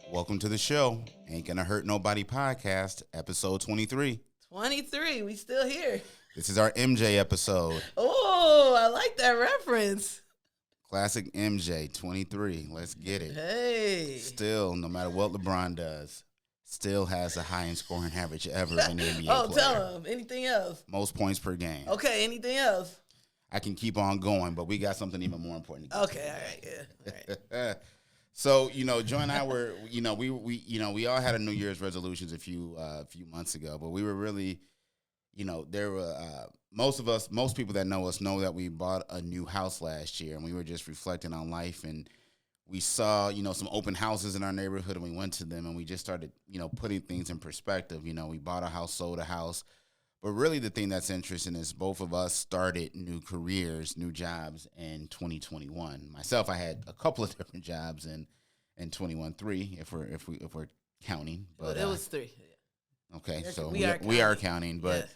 Welcome to the show. Ain't Gonna Hurt Nobody podcast, episode 23. 23, we still here. This is our MJ episode. Oh, I like that reference. Classic MJ, 23. Let's get it. Hey. Still, no matter what LeBron does, still has the highest scoring average ever in the NBA Oh, player. tell him. Anything else? Most points per game. Okay, anything else? I can keep on going, but we got something even more important to get Okay, all right, yeah. All right. So, Joy and I were, we all had a New Year's resolutions a few months ago, but we were really, there were most people that know us know that we bought a new house last year, and we were just reflecting on life, and we saw, some open houses in our neighborhood, and we went to them, and we just started, putting things in perspective. We bought a house, sold a house, but really the thing that's interesting is both of us started new careers, new jobs in 2021. Myself, I had a couple of different jobs in 21-3, if we're counting. But it was 3. Okay, so we are counting, but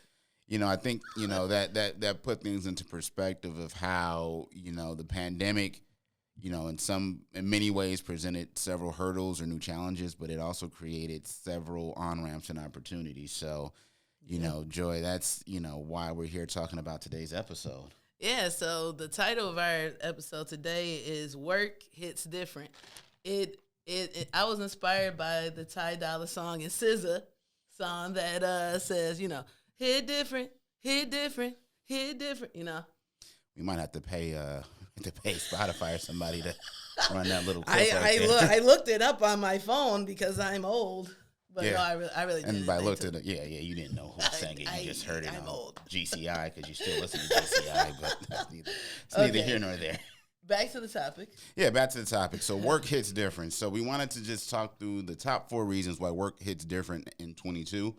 yes. I think that put things into perspective of how the pandemic, in many ways presented several hurdles or new challenges, but it also created several on-ramps and opportunities. So. Joy, that's, why we're here talking about today's episode. Yeah, so the title of our episode today is Work Hits Different. I was inspired by the Ty Dolla song and SZA song that says, hit different, hit different, hit different, We might have to pay Spotify or somebody to run that little clip I looked it up on my phone because I'm old. But yeah. No, I really didn't. And by looked at it, you didn't know who sang it. You just heard it on GCI because you still listen to GCI, but it's neither here nor there. Back to the topic. Yeah, back to the topic. So work hits different. So we wanted to just talk through the top 4 reasons why work hits different in 22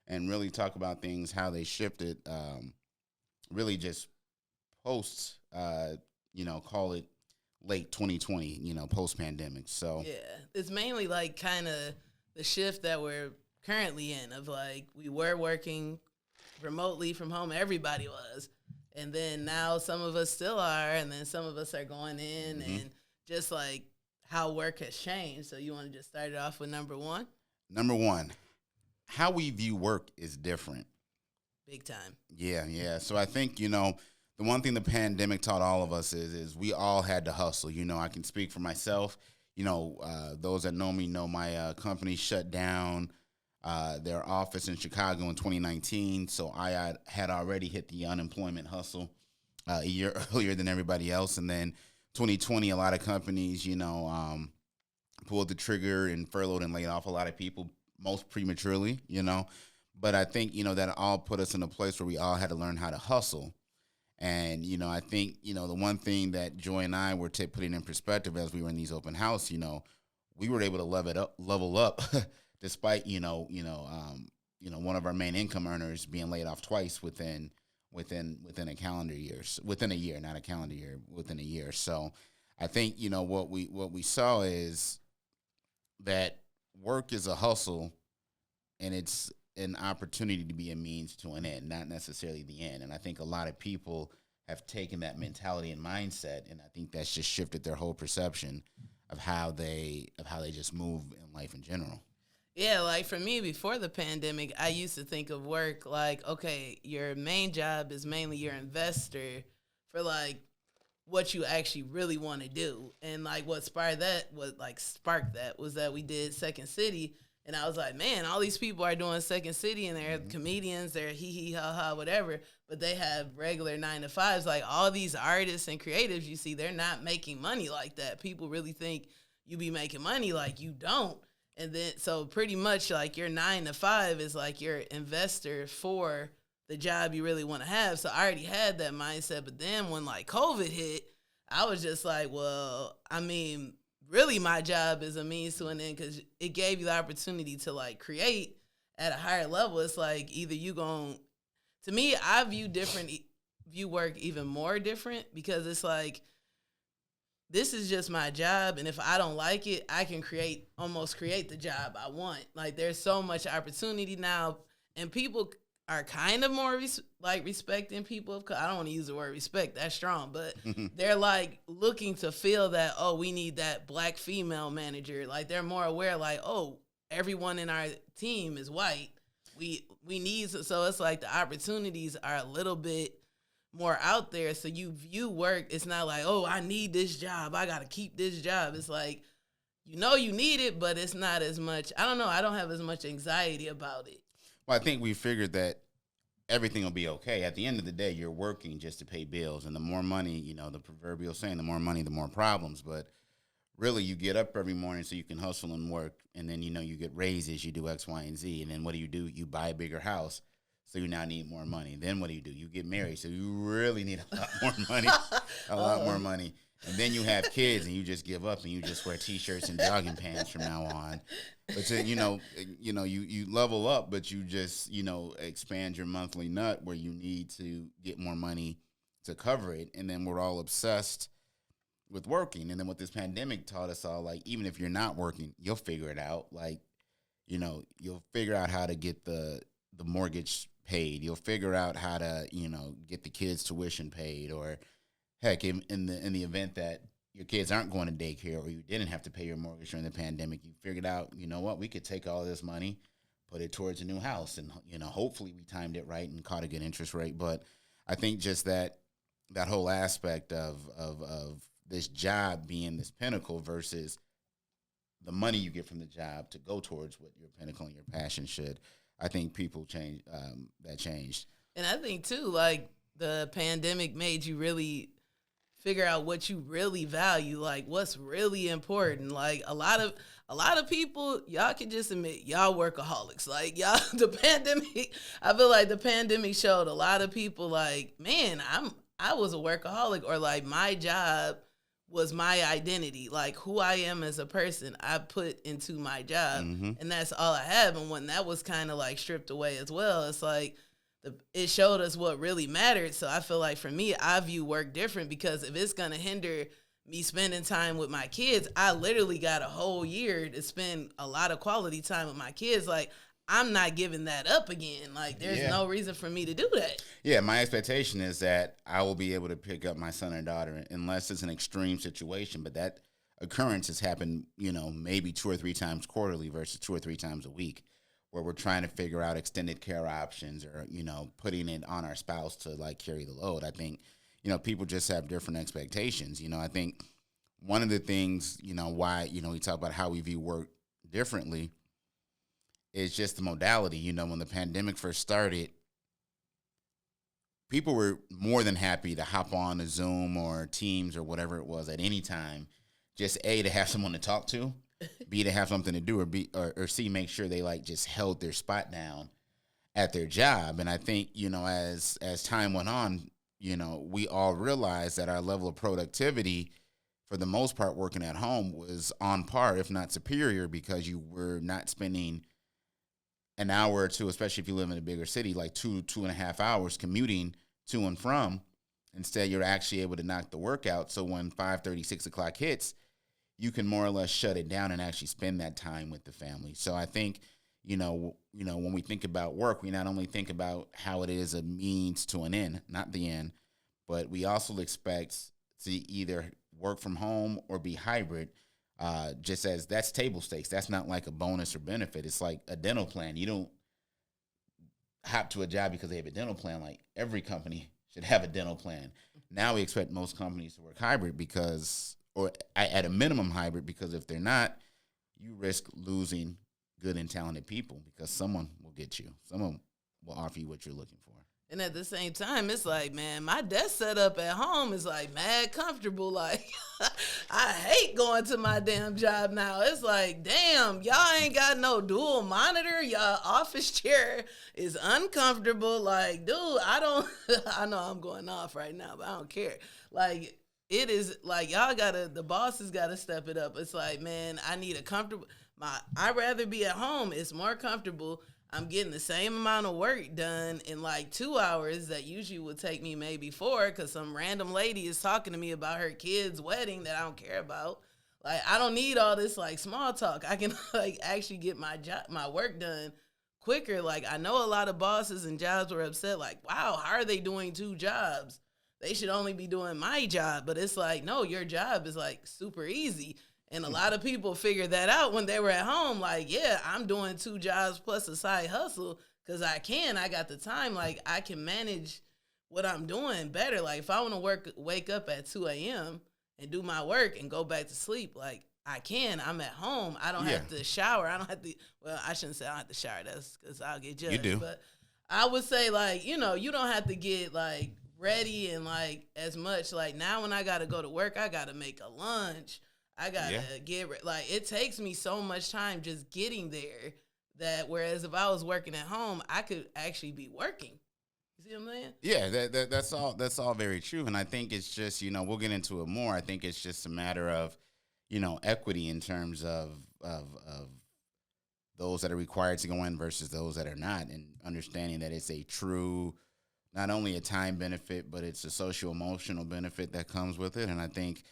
and really talk about things, how they shifted, really just post, call it late 2020, post-pandemic. So yeah, it's mainly like kind of the shift that we're currently in of like we were working remotely from home. Everybody was. And then now some of us still are. And then some of us are going in and just like how work has changed. So you want to just start it off with number 1? Number 1, how we view work is different. Big time. Yeah. So I think, the one thing the pandemic taught all of us is we all had to hustle. I can speak for myself. Those that know me know my company shut down their office in Chicago in 2019. So I had already hit the unemployment hustle a year earlier than everybody else. And then 2020, a lot of companies, pulled the trigger and furloughed and laid off a lot of people, most prematurely, But I think, that all put us in a place where we all had to learn how to hustle. And, I think, the one thing that Joy and I were putting in perspective as we were in these open house, we were able to level up despite, one of our main income earners being laid off twice within a calendar year, within a year, not a calendar year, within a year. So I think, what we saw is that work is a hustle and it's an opportunity to be a means to an end, not necessarily the end. And I think a lot of people have taken that mentality and mindset, and I think that's just shifted their whole perception of how they just move in life in general. Yeah, like for me, before the pandemic, I used to think of work like, okay, your main job is mainly your investor for like what you actually really want to do. And like what sparked that was that we did Second City. And I was like, man, all these people are doing Second City and they're comedians, they're hee ha ha, whatever, but they have regular 9-to-5s. Like all these artists and creatives you see, they're not making money like that. People really think you be making money like you don't. And then, so pretty much like your 9-to-5 is like your investor for the job you really want to have. So I already had that mindset. But then when like COVID hit, I was just like, well, I mean, really my job is a means to an end because it gave you the opportunity to like create at a higher level. It's like either you gon' to me, I view work even more different because it's like, this is just my job. And if I don't like it, I can almost create the job I want. Like there's so much opportunity now and people are kind of more respecting people of color. I don't want to use the word respect, that's strong, but they're like looking to feel that, oh, we need that black female manager. Like they're more aware, like, oh, everyone in our team is white. We need, so it's like the opportunities are a little bit more out there. So you view work, it's not like, oh, I need this job, I got to keep this job. It's like, you need it, but it's not as much. I don't know. I don't have as much anxiety about it. Well, I think we figured that everything will be okay. At the end of the day, you're working just to pay bills. And the more money, the proverbial saying, the more money, the more problems. But really, you get up every morning so you can hustle and work. And then, you get raises, you do X, Y, and Z. And then what do? You buy a bigger house. So you now need more money. Then what do? You get married. So you really need a lot more money, lot more money. And then you have kids and you just give up and you just wear T-shirts and jogging pants from now on. But then, you level up, but you just, expand your monthly nut where you need to get more money to cover it. And then we're all obsessed with working. And then what this pandemic taught us all, like, even if you're not working, you'll figure it out. Like, you'll figure out how to get the mortgage paid. You'll figure out how to, get the kids' tuition paid, or heck, in the event that your kids aren't going to daycare or you didn't have to pay your mortgage during the pandemic, you figured out, we could take all this money, put it towards a new house, and, hopefully we timed it right and caught a good interest rate. But I think just that whole aspect of this job being this pinnacle versus the money you get from the job to go towards what your pinnacle and your passion should, I think people that changed. And I think too, like, the pandemic made you really figure out what you really value, like what's really important. Like a lot of people, y'all can just admit y'all workaholics. Like y'all, I feel like the pandemic showed a lot of people like, man, I was a workaholic, or like my job was my identity. Like who I am as a person, I put into my job, and that's all I have. And when that was kind of like stripped away as well, it's like, it showed us what really mattered. So I feel like for me, I view work different, because if it's going to hinder me spending time with my kids, I literally got a whole year to spend a lot of quality time with my kids. Like, I'm not giving that up again. Like, there's no reason for me to do that. Yeah, my expectation is that I will be able to pick up my son or daughter unless it's an extreme situation. But that occurrence has happened, maybe 2 or 3 times quarterly versus 2 or 3 times a week, where we're trying to figure out extended care options, or, putting it on our spouse to like carry the load. I think, people just have different expectations. I think one of the things, why, we talk about how we view work differently is just the modality. When the pandemic first started, people were more than happy to hop on a Zoom or Teams or whatever it was at any time, just to have someone to talk to, B, to have something to do, or B, or C, make sure they like just held their spot down at their job. And I think, as time went on, we all realized that our level of productivity, for the most part, working at home was on par, if not superior, because you were not spending an hour or two, especially if you live in a bigger city, like 2.5 hours commuting to and from. Instead, you're actually able to knock the work out. So when 5:30, 6 o'clock hits, you can more or less shut it down and actually spend that time with the family. So I think, when we think about work, we not only think about how it is a means to an end, not the end, but we also expect to either work from home or be hybrid, just as that's table stakes. That's not like a bonus or benefit. It's like a dental plan. You don't hop to a job because they have a dental plan. Like every company should have a dental plan. Now we expect most companies to work hybrid or at a minimum hybrid, because if they're not, you risk losing good and talented people, because someone will get you. Someone will offer you what you're looking for. And at the same time, it's like, man, my desk setup at home is like mad comfortable. Like, I hate going to my damn job now. It's like, damn, y'all ain't got no dual monitor. Y'all office chair is uncomfortable. Like, dude, I know I'm going off right now, but I don't care. Like, it is like, the bosses gotta step it up. It's like, man, I need a comfortable, I'd rather be at home. It's more comfortable. I'm getting the same amount of work done in like 2 hours that usually would take me maybe 4, because some random lady is talking to me about her kid's wedding that I don't care about. Like, I don't need all this like small talk. I can like actually get my work done quicker. Like, I know a lot of bosses and jobs were upset, like, wow, how are they doing 2 jobs? They should only be doing my job. But it's like, no, your job is like super easy. And a lot of people figured that out when they were at home. Like, yeah, I'm doing 2 jobs plus a side hustle because I got the time. Like, I can manage what I'm doing better. Like, if I want to wake up at 2 a.m. and do my work and go back to sleep, like, I can. I'm at home. I don't have to shower. I don't have to, well, I shouldn't say I don't have to shower. That's because I'll get judged. You do. But I would say, like, you know, you don't have to get, like, ready and, like, as much. Like, now when I got to go to work, I got to make a lunch. I got to get, like, it takes me so much time just getting there that whereas if I was working at home, I could actually be working. You see what I'm saying? Yeah, that's all very true. And I think it's just, you know, we'll get into it more. I think it's just a matter of, you know, equity in terms of those that are required to go in versus those that are not, and understanding that it's a true, not only a time benefit, but it's a social-emotional benefit that comes with it. And I think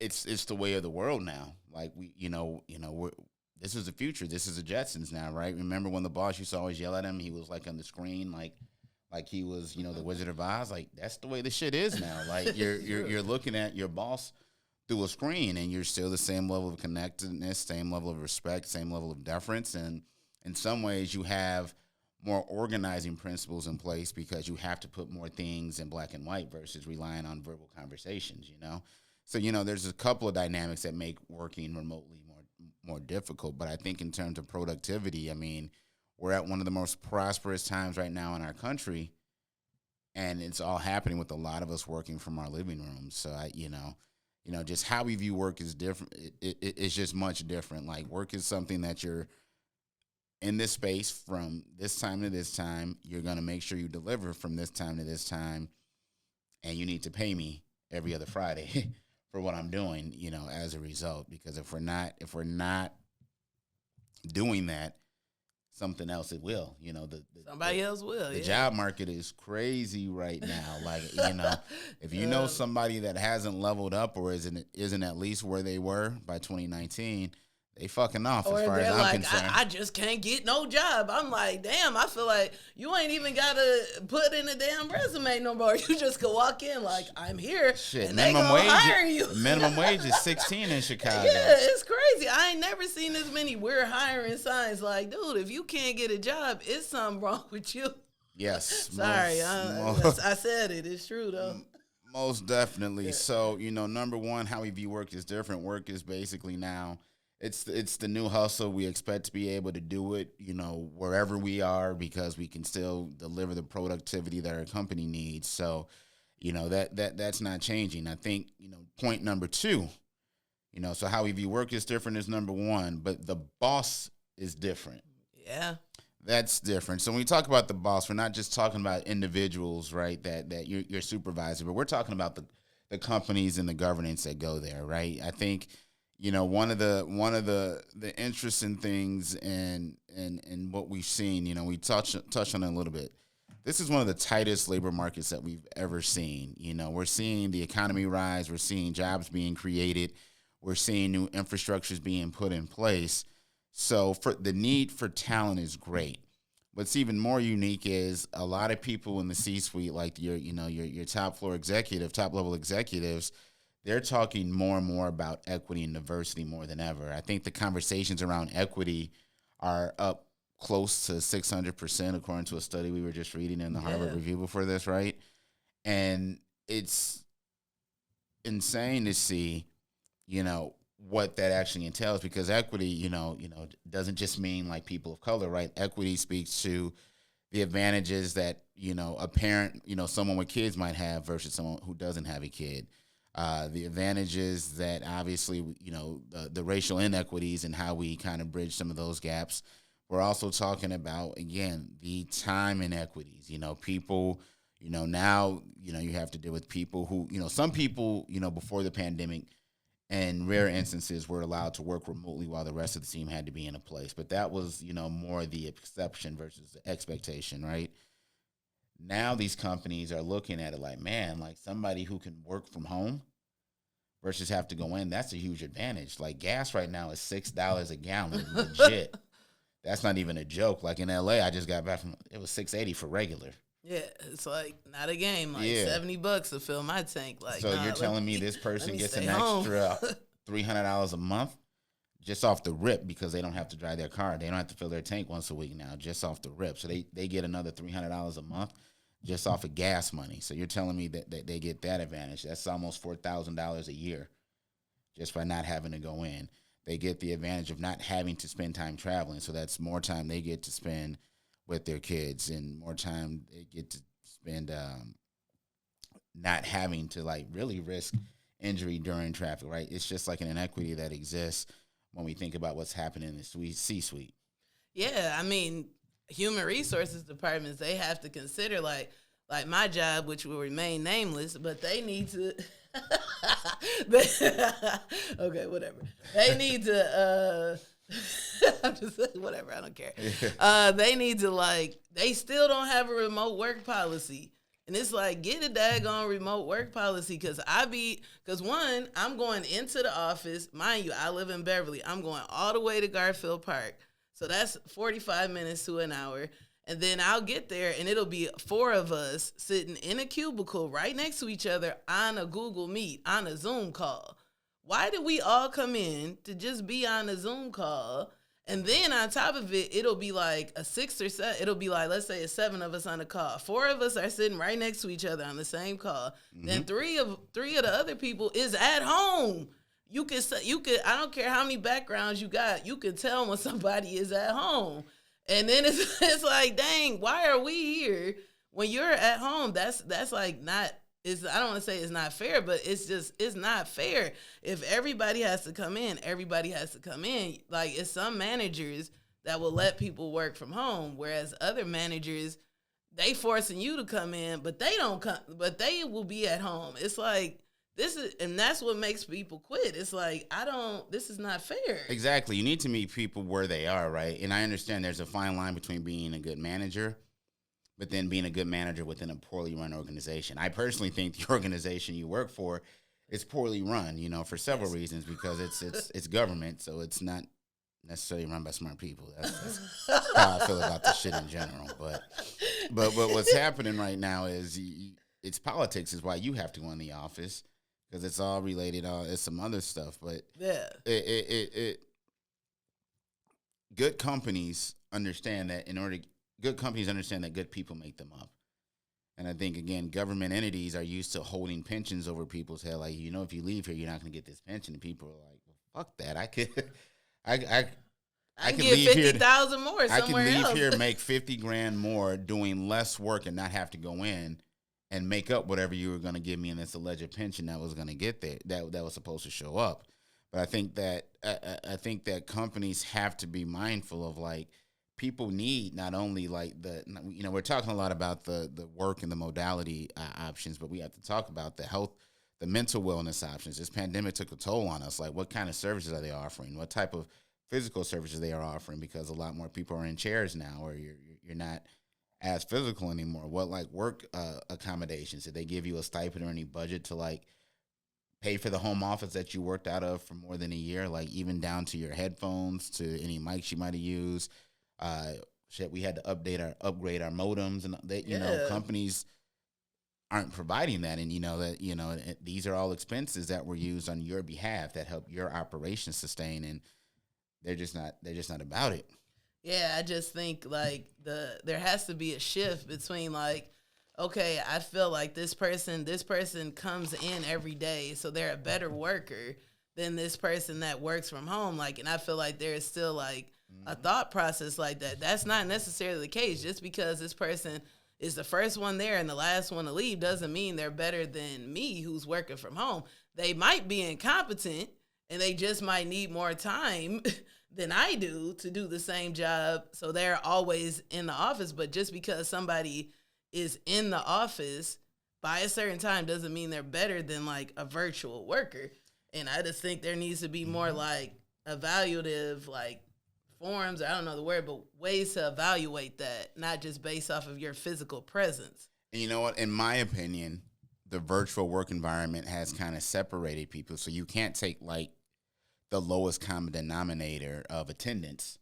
it's the way of the world now. Like, this is the future. This is the Jetsons now, right? Remember when the boss used to always yell at him? He was like on the screen, like he was, you know, the Wizard of Oz. Like, that's the way the shit is now. Like, you're looking at your boss through a screen, and you're still the same level of connectedness, same level of respect, same level of deference. And in some ways, you have more organizing principles in place because you have to put more things in black and white versus relying on verbal conversations, you know? So, you know, there's a couple of dynamics that make working remotely more difficult. But I think in terms of productivity, I mean, we're at one of the most prosperous times right now in our country, and it's all happening with a lot of us working from our living rooms. So, just how we view work is different. It's just much different. Like, work is something that you're in this space from this time to this time. You're going to make sure you deliver from this time to this time, and you need to pay me every other Friday for what I'm doing, you know, as a result. Because if we're not doing that, something else it will, you know. Somebody else will. The job market is crazy right now. Like, you know, if you know somebody that hasn't leveled up or isn't at least where they were by 2019, they fucking off as far as I'm concerned. I just can't get no job. I'm like, damn, I feel like you ain't even got to put in a damn resume no more. You just can walk in like, I'm here, shit, and they gonna hire you. Minimum wage is 16 in Chicago. Yeah, it's crazy. I ain't never seen this many we're hiring signs. Like, dude, if you can't get a job, it's something wrong with you. Yes. Sorry, I said it. It's true, though. Most definitely. Yeah. So, you know, number one, how we view work is different. Work is basically now, it's the new hustle. We expect to be able to do it, you know, wherever we are, because we can still deliver the productivity that our company needs. So, you know, that's not changing. I think, you know, point number two, you know, so how we view work is different is number one, but the boss is different. Yeah. That's different. So when we talk about the boss, we're not just talking about individuals, right, that you're supervising, but we're talking about the companies and the governance that go there, right? I think, you know, one of the interesting things and what we've seen, you know, we touch on it a little bit. This is one of the tightest labor markets that we've ever seen. You know, we're seeing the economy rise. We're seeing jobs being created. We're seeing new infrastructures being put in place. So for the need for talent is great. What's even more unique is a lot of people in the C-suite, like your top level executives, they're talking more and more about equity and diversity more than ever. I think the conversations around equity are up close to 600%, according to a study we were just reading in the Harvard Review before this, right? And it's insane to see, you know, what that actually entails, because equity, you know, doesn't just mean like people of color, right? Equity speaks to the advantages that, you know, a parent, you know, someone with kids might have versus someone who doesn't have a kid. The advantages that obviously, you know, the racial inequities and how we kind of bridge some of those gaps. We're also talking about, again, the time inequities. You know, people, you know, now, you know, you have to deal with people who, you know, some people, you know, before the pandemic, and rare instances were allowed to work remotely while the rest of the team had to be in a place. But that was, you know, more the exception versus the expectation, right? Now these companies are looking at it like, man, like somebody who can work from home versus have to go in, that's a huge advantage. Like gas right now is $6 a gallon, legit. That's not even a joke. Like in LA, I just got back from, it was $6.80 for regular. Yeah, it's like not a game. Like $70 to fill my tank. Like, so you're telling me this person gets an extra $300 a month just off the rip because they don't have to drive their car. They don't have to fill their tank once a week now, just off the rip. So they get another $300 a month just off of gas money. So you're telling me that they get that advantage. That's almost $4,000 a year just by not having to go in. They get the advantage of not having to spend time traveling. So that's more time they get to spend with their kids and more time they get to spend not having to like really risk injury during traffic, right? It's just like an inequity that exists when we think about what's happening in the C-suite. Yeah, I mean, human resources departments, they have to consider like my job, which will remain nameless, but they need to okay, whatever. They need to I'm just whatever, I don't care. They need to like, they still don't have a remote work policy. And it's like, get a daggone remote work policy because one, I'm going into the office. Mind you, I live in Beverly. I'm going all the way to Garfield Park. So that's 45 minutes to an hour. And then I'll get there and it'll be 4 of us sitting in a cubicle right next to each other on a Google Meet, on a Zoom call. Why did we all come in to just be on a Zoom call? And then on top of it, it'll be like a 6 or 7. It'll be like, let's say it's 7 of us on a call. 4 of us are sitting right next to each other on the same call. Mm-hmm. Then three of the other people is at home. You could, I don't care how many backgrounds you got. You can tell when somebody is at home. And then it's like, dang, why are we here when you're at home? That's like not. I don't want to say it's not fair, but it's not fair. If everybody has to come in, everybody has to come in. Like, it's some managers that will let people work from home, whereas other managers, they forcing you to come in, but they don't come, but they will be at home. It's like, and that's what makes people quit. It's like, this is not fair. Exactly. You need to meet people where they are, right? And I understand there's a fine line between being a good manager but then being a good manager within a poorly run organization. I personally think the organization you work for is poorly run, for several reasons, because it's government, so it's not necessarily run by smart people. That's how I feel about this shit in general. But what's happening right now is it's politics is why you have to go in the office, because it's all related. It's some other stuff, but yeah, good companies understand that good companies understand that good people make them up. And I think, again, government entities are used to holding pensions over people's head. Like, if you leave here, you're not going to get this pension. And people are like, well, fuck that. I could get leave 50,000 more somewhere else. I can leave here, make $50,000 more, doing less work and not have to go in and make up whatever you were going to give me in this alleged pension that was going to get there, that was supposed to show up. But I think that companies have to be mindful of, like, people need not only like we're talking a lot about the work and the modality options, but we have to talk about the health, the mental wellness options. This pandemic took a toll on us. Like, what kind of services are they offering? What type of physical services they are offering? Because a lot more people are in chairs now, or you're not as physical anymore. What like work accommodations? Did they give you a stipend or any budget to like pay for the home office that you worked out of for more than a year? Like even down to your headphones, to any mics you might have used. We had to upgrade our modems, and that companies aren't providing that, and these are all expenses that were used on your behalf that help your operation sustain, and they're just not about it. Yeah, I just think like there has to be a shift between like, okay, I feel like this person comes in every day, so they're a better worker than this person that works from home. Like, and I feel like there is still like a thought process like that. That's not necessarily the case. Just because this person is the first one there and the last one to leave doesn't mean they're better than me who's working from home. They might be incompetent and they just might need more time than I do to do the same job. So they're always in the office. But just because somebody is in the office by a certain time doesn't mean they're better than like a virtual worker. And I just think there needs to be more like evaluative, like forms, I don't know the word, but ways to evaluate that, not just based off of your physical presence. And you know what? In my opinion, the virtual work environment has kind of separated people. So you can't take like the lowest common denominator of attendance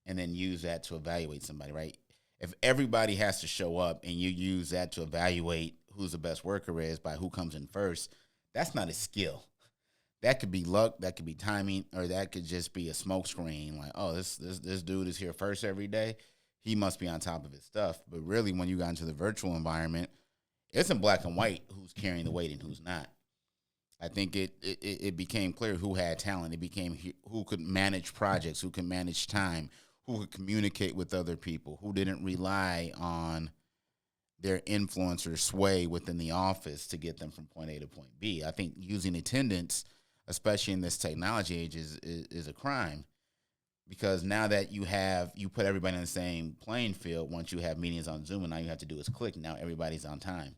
and then use that to evaluate somebody, right? If everybody has to show up and you use that to evaluate who's the best worker is by who comes in first, that's not a skill. That could be luck, that could be timing, or that could just be a smoke screen. Like, oh, this dude is here first every day. He must be on top of his stuff. But really, when you got into the virtual environment, it's in black and white who's carrying the weight and who's not. I think it became clear who had talent. It became who could manage projects, who could manage time, who could communicate with other people, who didn't rely on their influence or sway within the office to get them from point A to point B. I think using attendance, especially in this technology age, is a crime, because now that you put everybody in the same playing field. Once you have meetings on Zoom, and all you have to do is click. Now everybody's on time.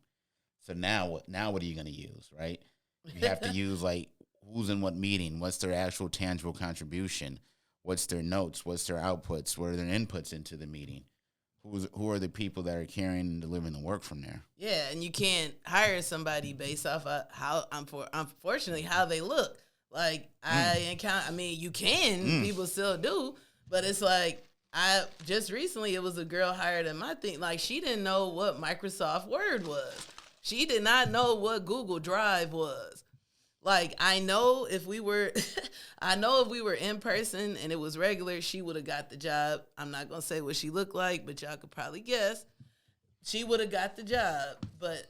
So now what are you going to use, right? You have to use like who's in what meeting, what's their actual tangible contribution, what's their notes, what's their outputs, what are their inputs into the meeting. Who are the people that are carrying and delivering the work from there? Yeah, and you can't hire somebody based off of how, unfortunately, how they look. Like, you can, people still do, but it's like, just recently, it was a girl hired at my thing. Like, she didn't know what Microsoft Word was. She did not know what Google Drive was. Like, I know if we were in person and it was regular, she would have got the job. I'm not going to say what she looked like, but y'all could probably guess. She would have got the job, but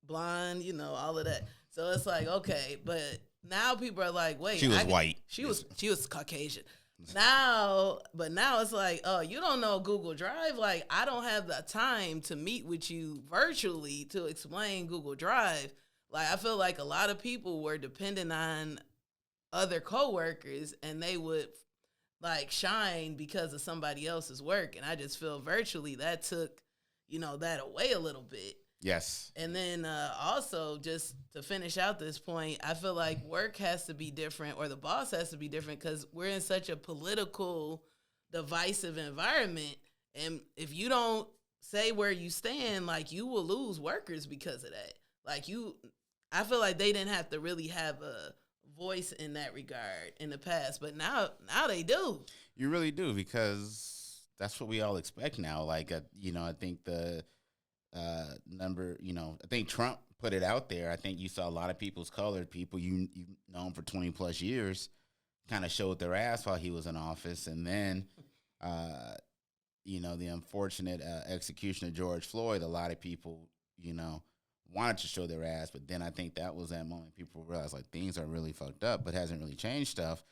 blonde, all of that. So it's like, okay, but now people are like, wait. She was white. She was Caucasian. Now it's like, oh, you don't know Google Drive? Like, I don't have the time to meet with you virtually to explain Google Drive. Like, I feel like a lot of people were dependent on other coworkers, and they would like shine because of somebody else's work. And I just feel virtually that took, that away a little bit. Yes. And then also, just to finish out this point, I feel like work has to be different, or the boss has to be different, because we're in such a political, divisive environment. And if you don't say where you stand, like, you will lose workers because of that. Like, I feel like they didn't have to really have a voice in that regard in the past, but now they do. You really do, because that's what we all expect now. Like, I think the number, I think Trump put it out there. I think you saw a lot of colored people you known for 20 plus years kind of showed their ass while he was in office. And then, the unfortunate execution of George Floyd, a lot of people, wanted to show their ass, but then I think that was that moment people realized, like, things are really fucked up, but hasn't really changed stuff.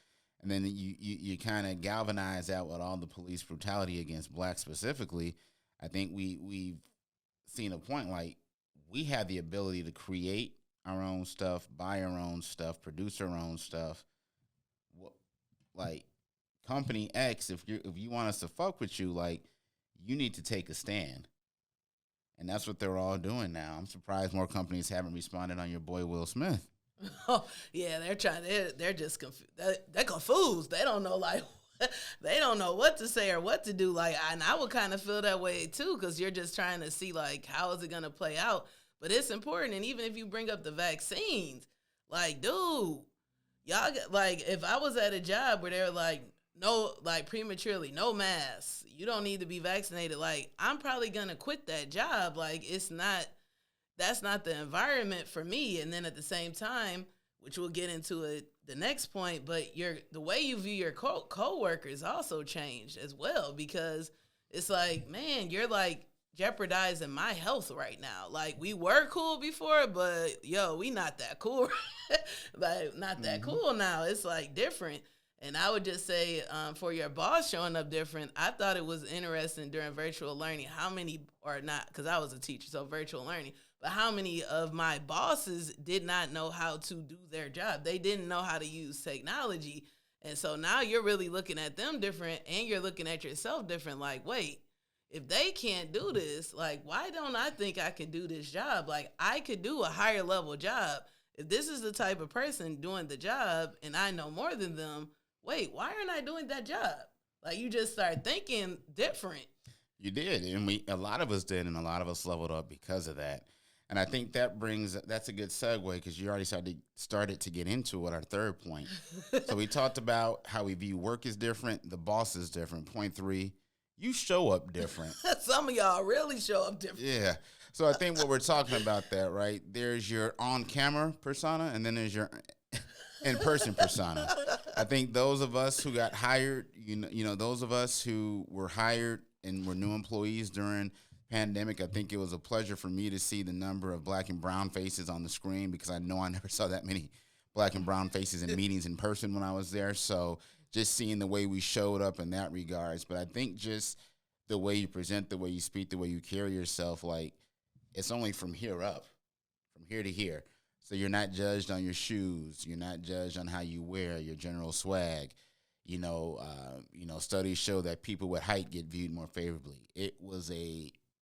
And then you kind of galvanize that with all the police brutality against blacks specifically. I think we've seen a point, like, we have the ability to create our own stuff, buy our own stuff, produce our own stuff. Like, company X, if you want us to fuck with you, like, you need to take a stand. And that's what they're all doing now. I'm surprised more companies haven't responded on your boy Will Smith. Oh, yeah, they're just confused. They're confused. They don't know, like, they don't know what to say or what to do. Like, and I would kind of feel that way too, because you're just trying to see, like, how is it going to play out? But it's important. And even if you bring up the vaccines, like, dude, y'all, like, if I was at a job where they're like, no, like, prematurely, no masks, you don't need to be vaccinated, like, I'm probably going to quit that job. Like, that's not the environment for me. And then at the same time, which we'll get into it the next point, but the way you view your co-workers also changed as well, because it's like, man, you're like jeopardizing my health right now. Like, we were cool before, but we not that cool. Like, not that cool now. It's like different. And I would just say, for your boss showing up different, I thought it was interesting during virtual learning how many, or not, because I was a teacher, so virtual learning, but how many of my bosses did not know how to do their job. They didn't know how to use technology. And so now you're really looking at them different, and you're looking at yourself different. Like, wait, if they can't do this, like, why don't I think I could do this job? Like, I could do a higher level job. If this is the type of person doing the job and I know more than them, wait, why aren't I doing that job? Like, you just start thinking different. You did, and a lot of us did, and a lot of us leveled up because of that. And I think that's a good segue because you already started to get into what our third point. So we talked about how we view work is different, the boss is different. Point 3, you show up different. Some of y'all really show up different. Yeah. So I think what we're talking about that, right? There's your on-camera persona, and then there's your in-person persona. I think those of us who got hired, those of us who were hired and were new employees during pandemic, I think it was a pleasure for me to see the number of black and brown faces on the screen because I know I never saw that many black and brown faces in meetings in person when I was there. So just seeing the way we showed up in that regards. But I think just the way you present, the way you speak, the way you carry yourself, like it's only from here up, from here to here. So you're not judged on your shoes. You're not judged on how you wear, your general swag. Studies show that people with height get viewed more favorably.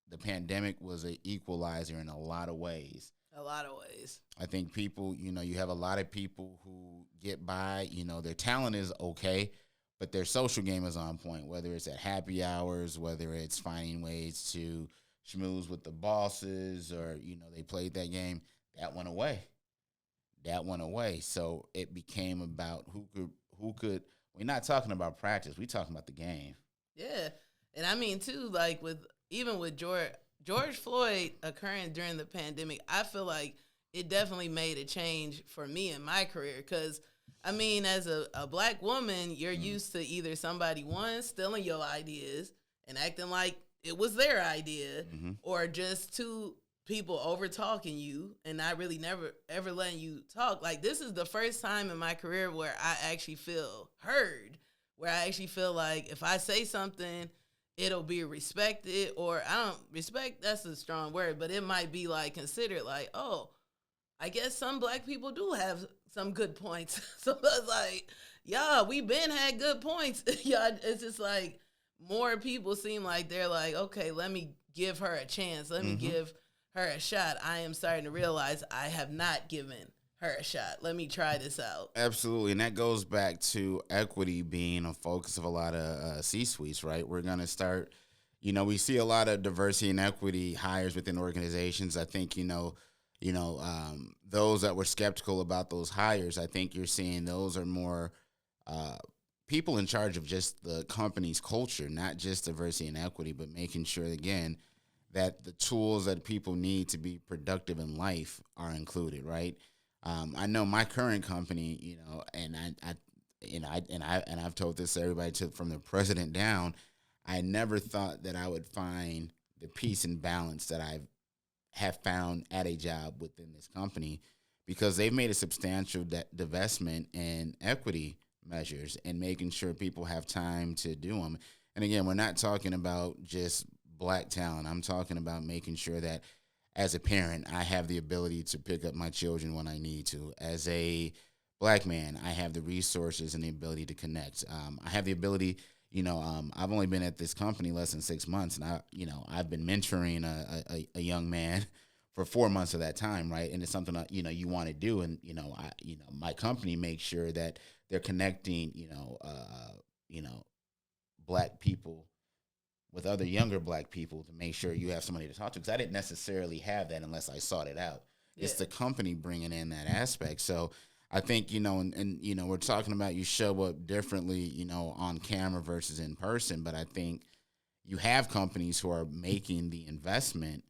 The pandemic was an equalizer in a lot of ways. A lot of ways. I think people, you have a lot of people who get by, their talent is okay, but their social game is on point, whether it's at happy hours, whether it's finding ways to schmooze with the bosses or, they played that game. That went away. So it became about who could, we're not talking about practice. We're talking about the game. Yeah. And I mean, too, like even with George Floyd occurring during the pandemic, I feel like it definitely made a change for me in my career. Because, I mean, as a black woman, you're used to either somebody, stealing your ideas and acting like it was their idea, or just 2, people over talking you and not really never ever letting you talk. Like, this is the first time in my career where I actually feel heard, where I actually feel like if I say something, it'll be respected, or respect, that's a strong word, but it might be like considered like, oh, I guess some black people do have some good points. So it's like, yeah, we been had good points. Yeah, it's just like more people seem like they're like, okay, let me give her a chance. Let me give her a shot. I am starting to realize I have not given her a shot. Let me try this out. Absolutely. And that goes back to equity being a focus of a lot of C-suites, right? We're going to start, we see a lot of diversity and equity hires within organizations. I think, those that were skeptical about those hires, I think you're seeing those are more people in charge of just the company's culture, not just diversity and equity, but making sure, again, that the tools that people need to be productive in life are included, right? I know my current company, and I've told this to everybody from the president down. I never thought that I would find the peace and balance that I have found at a job within this company, because they've made a substantial divestment in equity measures and making sure people have time to do them. And again, we're not talking about just black talent. I'm talking about making sure that as a parent, I have the ability to pick up my children when I need to. As a black man, I have the resources and the ability to connect. I have the ability, I've only been at this company less than 6 months, and I've been mentoring a young man for 4 months of that time, right? And it's something that, you want to do. And, my company makes sure that they're connecting, black people with other younger black people to make sure you have somebody to talk to. Because I didn't necessarily have that unless I sought it out. Yeah. It's the company bringing in that aspect. So I think, we're talking about you show up differently, on camera versus in person. But I think you have companies who are making the investment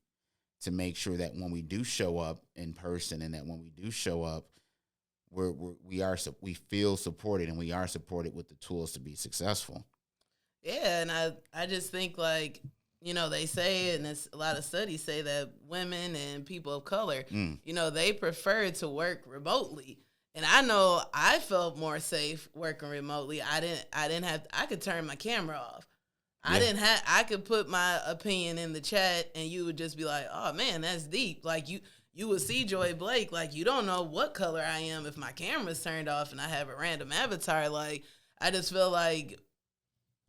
to make sure that when we do show up in person and that when we do show up, we feel supported, and we are supported with the tools to be successful. Yeah, and I just think, like, they say, and it's, a lot of studies say that women and people of color, they prefer to work remotely. And I know I felt more safe working remotely. I could turn my camera off. Yeah. I could put my opinion in the chat and you would just be like, oh man, that's deep. Like you would see Joy Blake, like, you don't know what color I am if my camera's turned off and I have a random avatar. Like, I just feel like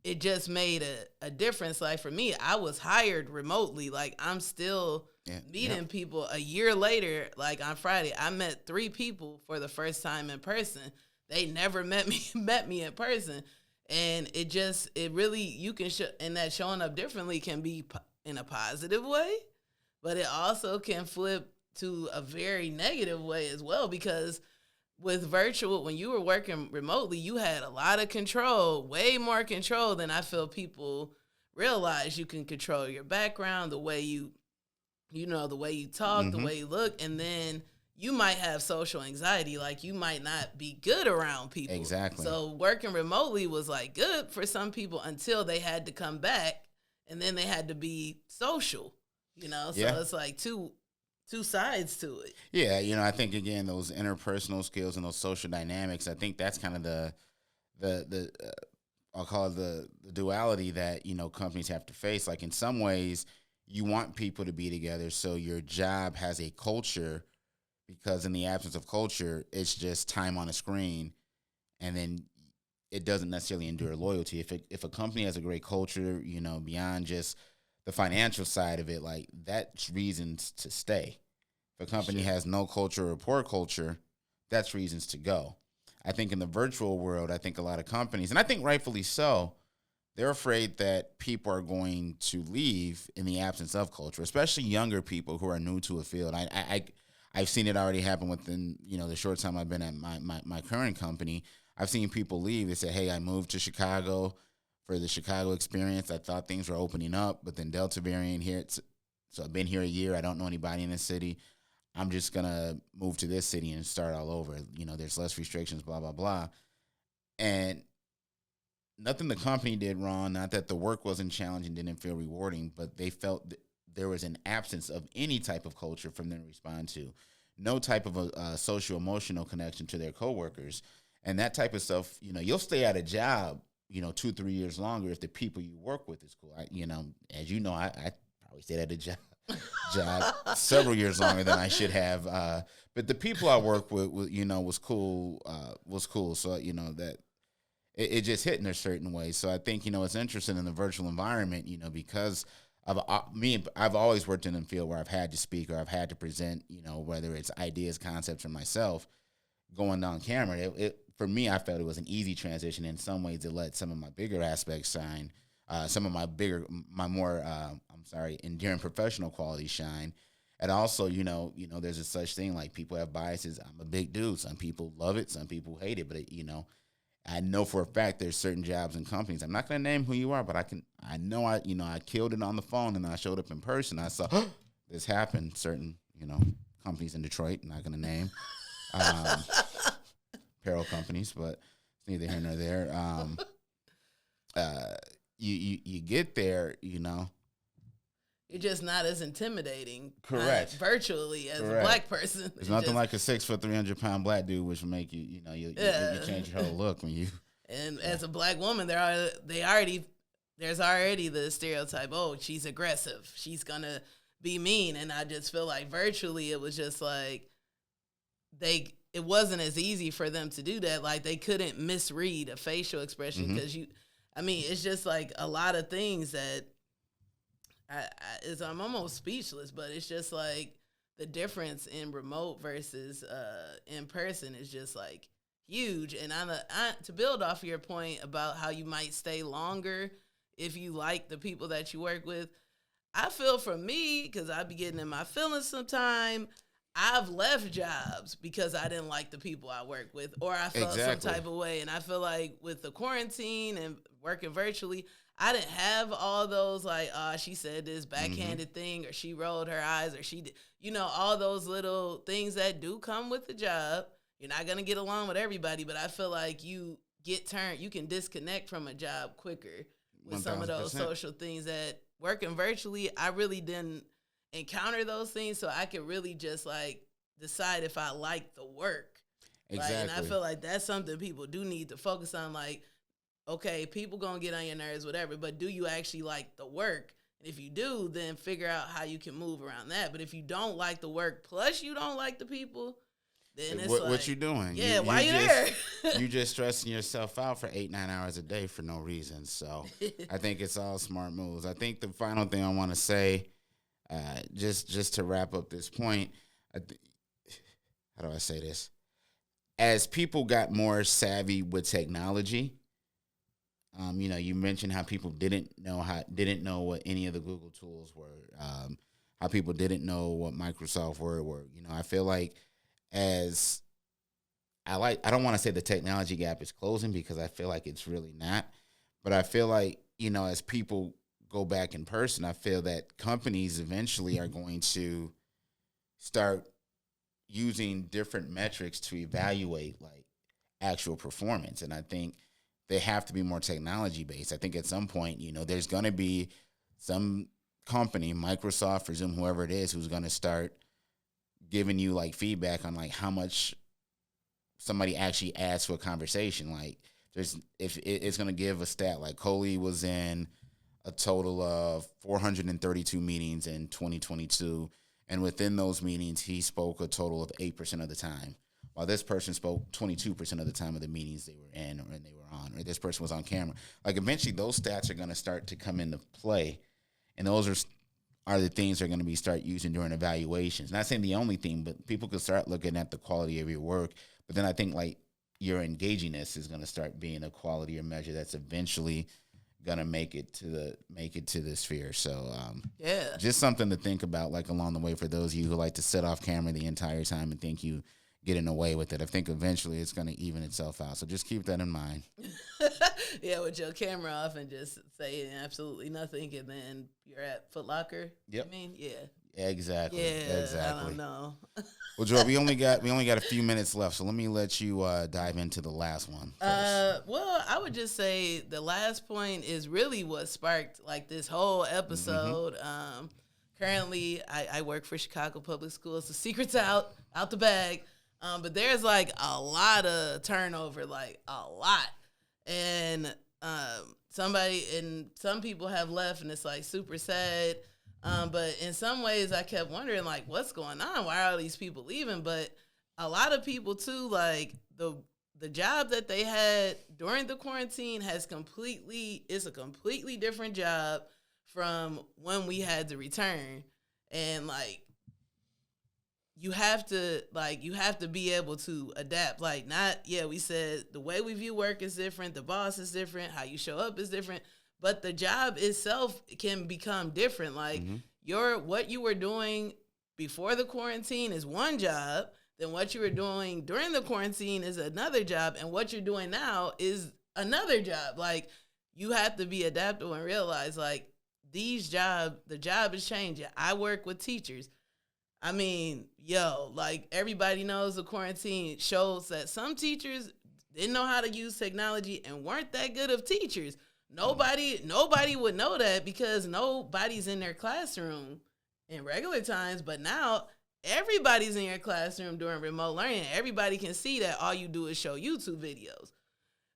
it just made a difference. Like, for me, I was hired remotely. Like, I'm still meeting people a year later. Like, on Friday, I met 3 people for the first time in person. They never met me in person. And it really, you can and that showing up differently can be in a positive way, but it also can flip to a very negative way as well, because with virtual, when you were working remotely, you had a lot of control, way more control than I feel people realize. You can control your background, the way the way you talk, the way you look, and then you might have social anxiety. Like, you might not be good around people. Exactly. So working remotely was like good for some people until they had to come back, and then they had to be social, So it's like two sides to it. Yeah, I think, again, those interpersonal skills and those social dynamics, I think that's kind of the I'll call it the duality that, companies have to face. Like, in some ways, you want people to be together, so your job has a culture, because in the absence of culture, it's just time on a screen, and then it doesn't necessarily endure loyalty. If a company has a great culture, beyond just the financial side of it, like, that's reasons to stay. If a company has no culture or poor culture, that's reasons to go. I think in the virtual world, I think a lot of companies, and I think rightfully so, they're afraid that people are going to leave in the absence of culture, especially younger people who are new to a field. I've seen it already happen within, the short time I've been at my current company. I've seen people leave. They say, hey, I moved to Chicago for the Chicago experience. I thought things were opening up, but then Delta variant here. So I've been here a year. I don't know anybody in this city. I'm just going to move to this city and start all over. There's less restrictions, blah, blah, blah. And nothing the company did wrong, not that the work wasn't challenging, didn't feel rewarding, but they felt there was an absence of any type of culture from them to respond to. No type of a social-emotional connection to their coworkers. And that type of stuff, you'll stay at a job, 2-3 years longer if the people you work with is cool. I probably stayed at a job several years longer than I should have. But the people I work with, was cool. So, that it just hit in a certain way. So I think, it's interesting in the virtual environment, because of I've always worked in a field where I've had to speak or I've had to present, whether it's ideas, concepts, or myself going on camera. For me, I felt it was an easy transition. In some ways, it let some of my bigger aspects shine, some of my more enduring professional qualities shine. And also, there's a such thing like people have biases. I'm a big dude. Some people love it. Some people hate it. But, I know for a fact there's certain jobs and companies. I'm not going to name who you are, but I killed it on the phone and I showed up in person. I saw this happen. Certain, companies in Detroit, I'm not going to name. Apparel companies, but it's neither here nor there. You get there, You're just not as intimidating. Correct. Virtually as a black person. There's nothing like a 6 foot, 300-pound black dude, which will make you, you change your whole look when you. And as a black woman, there's already the stereotype. Oh, she's aggressive. She's gonna be mean. And I just feel like virtually, it was just like it wasn't as easy for them to do that. Like, they couldn't misread a facial expression because it's just like a lot of things that. I'm almost speechless, but it's just like the difference in remote versus in person is just like huge. And to build off your point about how you might stay longer if you like the people that you work with, I feel for me, because I be getting in my feelings sometime, I've left jobs because I didn't like the people I work with, or I felt some type of way. And I feel like with the quarantine and working virtually, I didn't have all those like, she said this backhanded thing, or she rolled her eyes, or she did, all those little things that do come with the job. You're not going to get along with everybody, but I feel like you can disconnect from a job quicker with 1,000%. Some of those social things that working virtually, I really didn't encounter those things, so I could really just like decide if I like the work. Exactly. Right? And I feel like that's something people do need to focus on. Like, okay, people gonna get on your nerves, whatever, but do you actually like the work? And if you do, then figure out how you can move around that. But if you don't like the work, plus you don't like the people, then it's what you doing? Yeah, why you there? You just stressing yourself out for 8-9 hours a day for no reason. So I think it's all smart moves. I think the final thing I want to say, just to wrap up this point, how do I say this? As people got more savvy with technology, you mentioned how people didn't know what any of the Google tools were. how people didn't know what Microsoft Word were. I feel like as I don't want to say the technology gap is closing because I feel like it's really not. But I feel like, as people go back in person, I feel that companies eventually are going to start using different metrics to evaluate like actual performance. And I think they have to be more technology based. I think at some point, there's going to be some company, Microsoft or Zoom, whoever it is, who's going to start giving you like feedback on like how much somebody actually adds to a conversation. Like if it's going to give a stat like Coley was in a total of 432 meetings in 2022. And within those meetings, he spoke a total of 8% of the time, while this person spoke 22% of the time of the meetings they were in or they were on, or this person was on camera. Like eventually those stats are going to start to come into play. And those are the things they're going to be start using during evaluations. Not saying the only thing, but people could start looking at the quality of your work. But then I think like your engagingness is going to start being a quality or measure that's eventually gonna make it to the sphere. So just something to think about like along the way for those of you who like to sit off camera the entire time and think you getting away with it. I think eventually it's gonna even itself out. So just keep that in mind. Yeah, with your camera off and just saying absolutely nothing, and then you're at Foot Locker. Yep. I mean, yeah. Exactly. Yeah, Exactly. I don't know. Well, Joe, we only got a few minutes left, so let me let you dive into the last one first. Well, I would just say the last point is really what sparked like this whole episode. Mm-hmm. Currently, I work for Chicago Public Schools. The secret's out the bag, but there's like a lot of turnover, like a lot, and some people have left, and it's like super sad. But in some ways, I kept wondering, like, what's going on? Why are all these people leaving? But a lot of people, too, like, the job that they had during the quarantine is a completely different job from when we had to return. And, like, you have to be able to adapt. Like, we said the way we view work is different. The boss is different. How you show up is different. But the job itself can become different. Like what you were doing before the quarantine is one job. Then what you were doing during the quarantine is another job. And what you're doing now is another job. Like you have to be adaptable and realize like the job is changing. I work with teachers. I mean, like everybody knows the quarantine shows that some teachers didn't know how to use technology and weren't that good of teachers. Nobody would know that because nobody's in their classroom in regular times. But now everybody's in your classroom during remote learning. Everybody can see that all you do is show YouTube videos.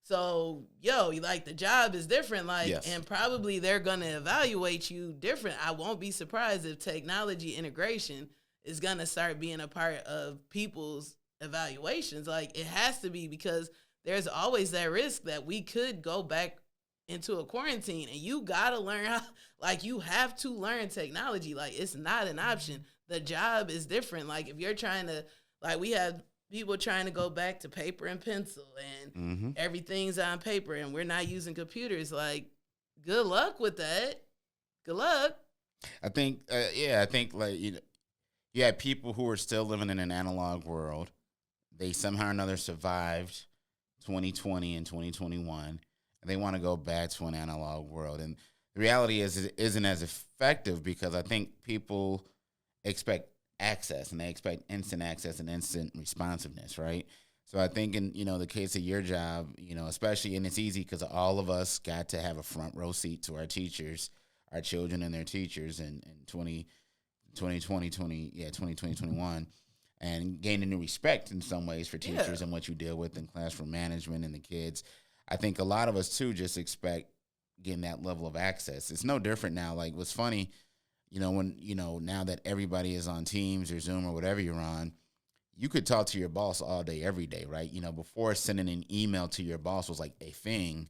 So, like the job is different. Like, yes. And probably they're going to evaluate you different. I won't be surprised if technology integration is going to start being a part of people's evaluations. Like it has to be because there's always that risk that we could go back into a quarantine, and you gotta learn how, like you have to learn technology. Like it's not an option. The job is different. Like if you're trying to, like we have people trying to go back to paper and pencil and everything's on paper and we're not using computers. Like good luck with that. Good luck. I think like, you had people who are still living in an analog world. They somehow or another survived 2020 and 2021. They want to go back to an analog world. And the reality is it isn't as effective because I think people expect access and they expect instant access and instant responsiveness, right? So I think in, the case of your job, especially, and it's easy because all of us got to have a front row seat to our teachers, our children and their teachers in 2021, and gain a new respect in some ways for teachers and what you deal with in classroom management and the kids. I think a lot of us, too, just expect getting that level of access. It's no different now. Like, what's funny, when, now that everybody is on Teams or Zoom or whatever you're on, you could talk to your boss all day, every day, right? Before sending an email to your boss was like a thing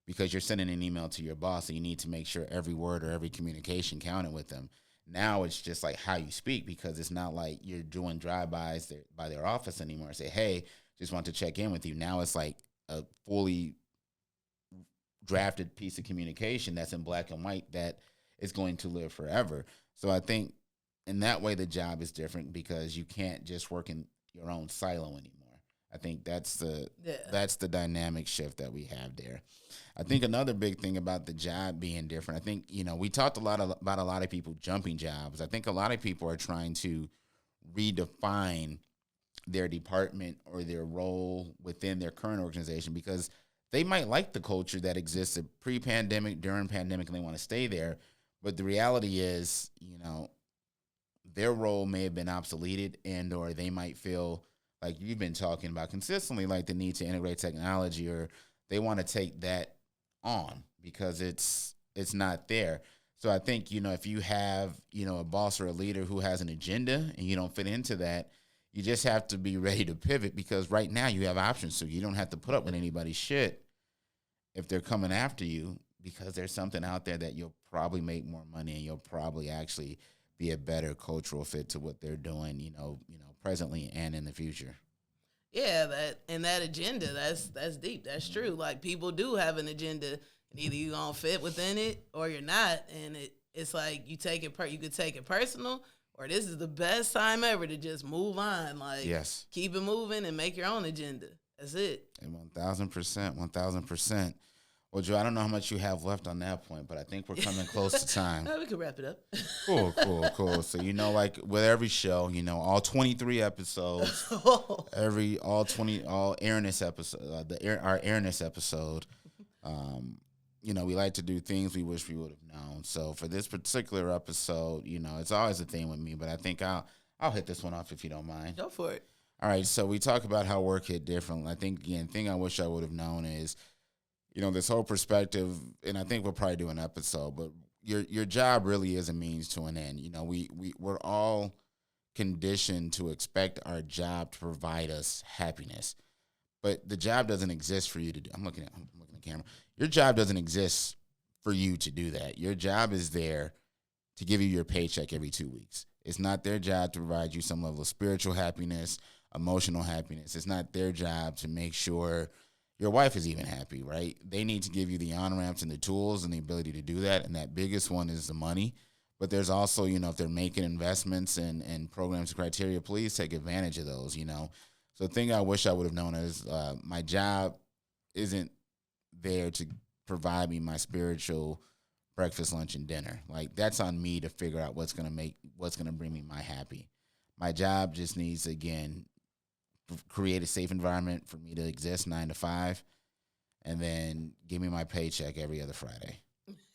because you're sending an email to your boss and you need to make sure every word or every communication counted with them. Now it's just like how you speak because it's not like you're doing drive-bys by their office anymore. Say, hey, just want to check in with you. Now it's like a fully drafted piece of communication that's in black and white that is going to live forever. So I think in that way, the job is different because you can't just work in your own silo anymore. I think that's the dynamic shift that we have there. I think another big thing about the job being different, I think, we talked about a lot of people jumping jobs. I think a lot of people are trying to redefine their department or their role within their current organization because they might like the culture that existed pre-pandemic, during pandemic, and they want to stay there. But the reality is, their role may have been obsoleted, and or they might feel like you've been talking about consistently, like the need to integrate technology, or they want to take that on because it's not there. So I think, if you have, a boss or a leader who has an agenda and you don't fit into that, you just have to be ready to pivot because right now you have options. So you don't have to put up with anybody's shit if they're coming after you because there's something out there that you'll probably make more money and you'll probably actually be a better cultural fit to what they're doing, presently and in the future. Yeah, that agenda, that's deep. That's true. Like people do have an agenda, and either you're gonna fit within it or you're not. And it's like you could take it personal, or this is the best time ever to just move on. Like yes. Keep it moving and make your own agenda. That's it. And 1,000%. Well, Joe, I don't know how much you have left on that point, but I think we're coming close to time. We can wrap it up. Cool. So, like with every show, all 23 episodes, all airness episode, our airness episode, we like to do things we wish we would have known. So for this particular episode, it's always a theme with me, but I think I'll hit this one off if you don't mind. Go for it. All right. So we talk about how work hit differently. I think, again, the thing I wish I would have known is, this whole perspective, and I think we'll probably do an episode, but your job really is a means to an end. We're all conditioned to expect our job to provide us happiness, but the job doesn't exist for you to do. I'm looking at the camera. Your job doesn't exist for you to do that. Your job is there to give you your paycheck every 2 weeks. It's not their job to provide you some level of spiritual happiness, emotional happiness. It's not their job to make sure your wife is even happy, right? They need to give you the on-ramps and the tools and the ability to do that, and that biggest one is the money. But there's also, if they're making investments and programs and criteria, please take advantage of those, So the thing I wish I would have known is my job isn't there to provide me my spiritual breakfast, lunch, and dinner. Like, that's on me to figure out what's going to bring me my happy. My job just needs to, again, create a safe environment for me to exist 9 to 5, and then give me my paycheck every other Friday.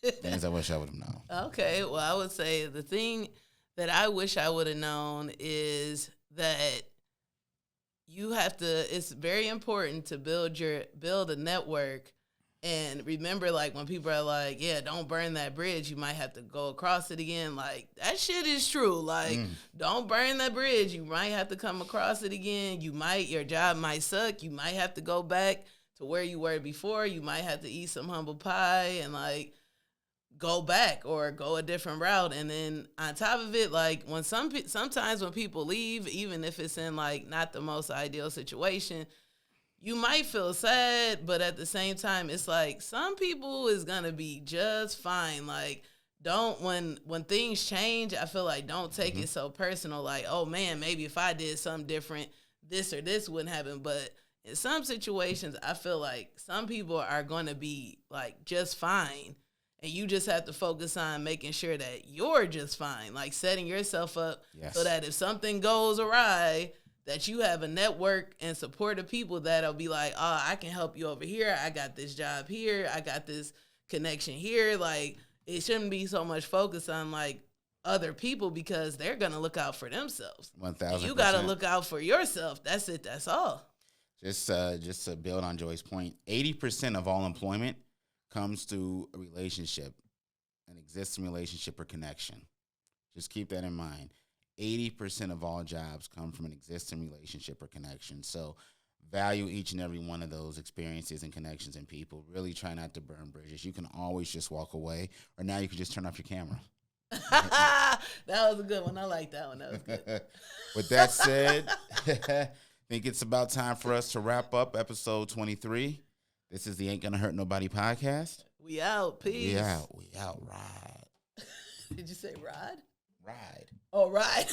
Things I wish I would have known. Okay, well, I would say the thing that I wish I would have known is that it's very important to build a network. And remember, like, when people are like, yeah, don't burn that bridge, you might have to go across it again. Like, that shit is true. Like, don't burn that bridge. You might have to come across it again. Your job might suck. You might have to go back to where you were before. You might have to eat some humble pie and, like, go back or go a different route. And then on top of it, like, sometimes when people leave, even if it's in, like, not the most ideal situation, you might feel sad, but at the same time, it's like some people is going to be just fine. Like, when things change, I feel like don't take it so personal. Like, oh man, maybe if I did something different, this or this wouldn't happen. But in some situations, I feel like some people are going to be like just fine. And you just have to focus on making sure that you're just fine. Like setting yourself up so that if something goes awry, that you have a network and supportive people that'll be like, oh, I can help you over here. I got this job here. I got this connection here. Like, it shouldn't be so much focus on, like, other people because they're going to look out for themselves. 1,000%. You got to look out for yourself. That's it. That's all. Just to build on Joy's point, 80% of all employment comes through a relationship, an existing relationship or connection. Just keep that in mind. 80% of all jobs come from an existing relationship or connection. So value each and every one of those experiences and connections and people. Really try not to burn bridges. You can always just walk away, or now you can just turn off your camera. That was a good one. I like that one. That was good. With that said, I think it's about time for us to wrap up episode 23. This is the Ain't Gonna Hurt Nobody podcast. We out. Peace. We out. Rod. Did you say Rod? Ride. Oh, right.